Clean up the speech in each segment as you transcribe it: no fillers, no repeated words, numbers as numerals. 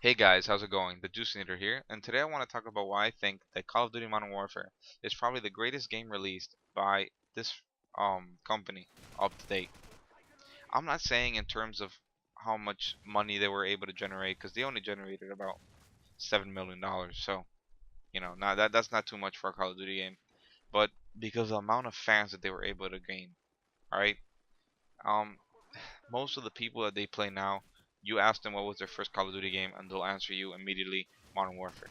Hey guys, how's it going? TheJuicenator here, and today I want to talk about why I think that Call of Duty Modern Warfare is probably the greatest game released by this company up to date. I'm not saying in terms of how much money they were able to generate, because they only generated about $7 million, so not that's not too much for a Call of Duty game, but because of the amount of fans that they were able to gain. All right, um, most of the people that they play now, you ask them what was their first Call of Duty game, and they'll answer you immediately, Modern Warfare.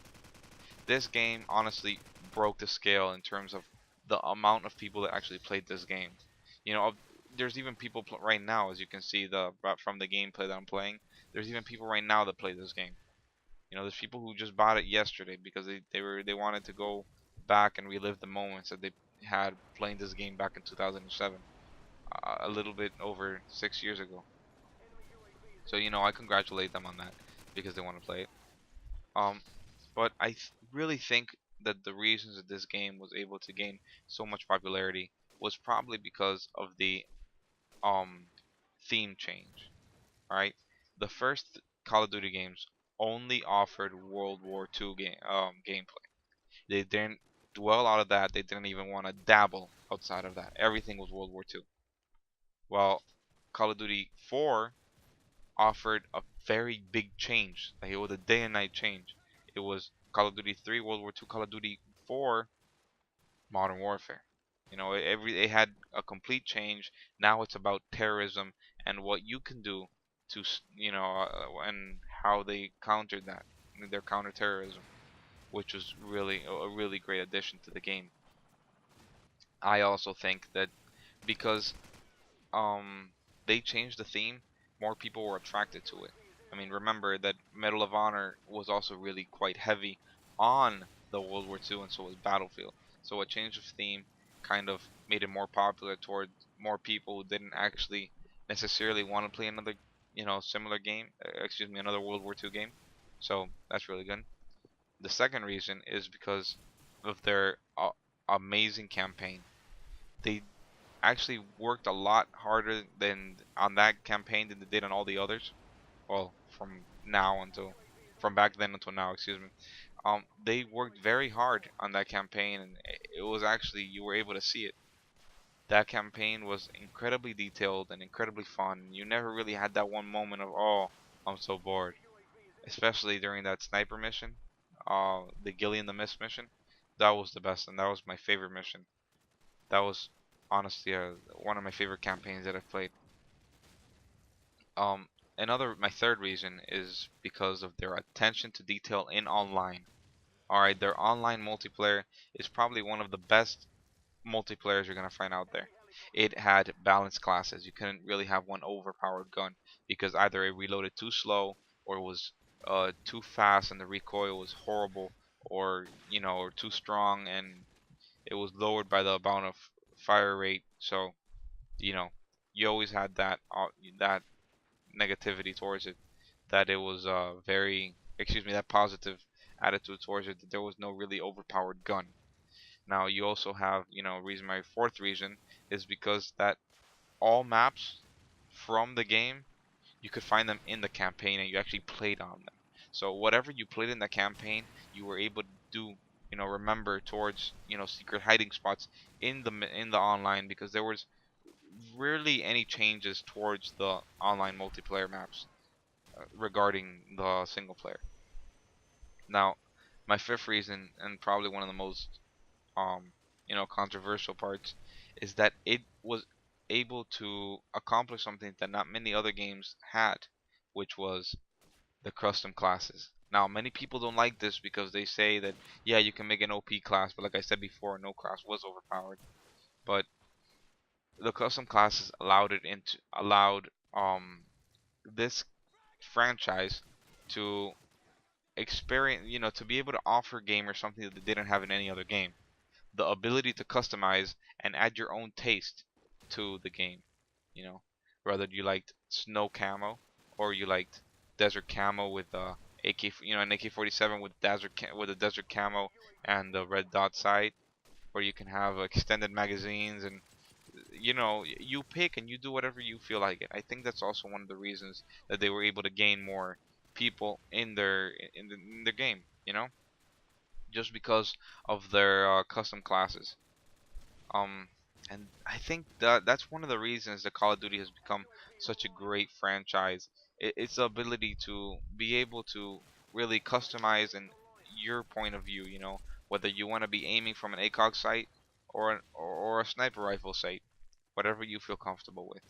This game honestly broke the scale in terms of the amount of people that actually played this game. You know, there's even people right now, as you can see from the gameplay that I'm playing. There's even people right now that play this game. There's people who just bought it yesterday because they wanted to go back and relive the moments that they had playing this game back in 2007, a little bit over 6 years ago. So I congratulate them on that because they want to play it. Um, but really think that the reasons that this game was able to gain so much popularity was probably because of the um theme change. Right, the first Call of Duty games only offered World War II gameplay. They didn't dwell out of that. They didn't even want to dabble outside of that. Everything was World War II. Well, Call of Duty 4 offered a very big change. Like, it was a day and night change. It was Call of Duty 3, World War II, Call of Duty 4, Modern Warfare. It had a complete change. Now it's about terrorism and what you can do to, and how they countered that, their counterterrorism, which was really a really great addition to the game. I also think that because they changed the theme, more people were attracted to it. I mean, remember that Medal of Honor was also really quite heavy on the World War II, and so was Battlefield. So a change of theme kind of made it more popular toward more people who didn't actually necessarily want to play another, similar game. Excuse me, another World War II game. So that's really good. The second reason is because of their amazing campaign. They actually worked a lot harder than on that campaign than they did on all the others. Well, from back then until now, excuse me. They worked very hard on that campaign, and it was actually, you were able to see it. That campaign was incredibly detailed and incredibly fun. You never really had that one moment of, oh, I'm so bored. Especially during that sniper mission, the Gilly and the Mist mission. That was the best, and that was my favorite mission. That was honestly one of my favorite campaigns that I've played. Um, my third reason is because of their attention to detail in online. Alright, their online multiplayer is probably one of the best multiplayers you're gonna find out there. It had balanced classes. You couldn't really have one overpowered gun because either it reloaded too slow, or it was too fast and the recoil was horrible, or too strong and it was lowered by the amount of fire rate. So you know you always had that negativity towards it, that it was very, excuse me, that positive attitude towards it, that there was no really overpowered gun. Now you also have, reason my fourth reason is because that all maps from the game, you could find them in the campaign and you actually played on them. So whatever you played in the campaign, you were able to do, remember towards, secret hiding spots in the online, because there was rarely any changes towards the online multiplayer maps regarding the single player. Now, my fifth reason, and probably one of the most controversial parts, is that it was able to accomplish something that not many other games had, which was the custom classes. Now, many people don't like this because they say that, yeah, you can make an OP class, but like I said before, no class was overpowered. But the custom classes allowed this franchise to experience, to be able to offer gamers something that they didn't have in any other game. The ability to customize and add your own taste to the game. You know, whether you liked snow camo or you liked desert camo with an AK-47 with with a desert camo and the red dot sight, or you can have extended magazines, and you pick and you do whatever you feel like it. I think that's also one of the reasons that they were able to gain more people in the game, you know, just because of their custom classes. Um, and I think that that's one of the reasons that Call of Duty has become such a great franchise. It's the ability to be able to really customize in your point of view. You know, whether you want to be aiming from an ACOG sight or a sniper rifle sight, whatever you feel comfortable with.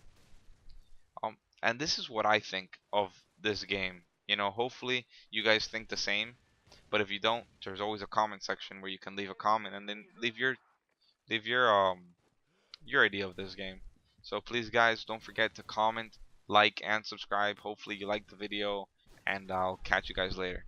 And this is what I think of this game. You know, hopefully you guys think the same. But if you don't, there's always a comment section where you can leave a comment and then leave your idea of this game. So please guys, don't forget to comment, like, and subscribe. Hopefully you liked the video, and I'll catch you guys later.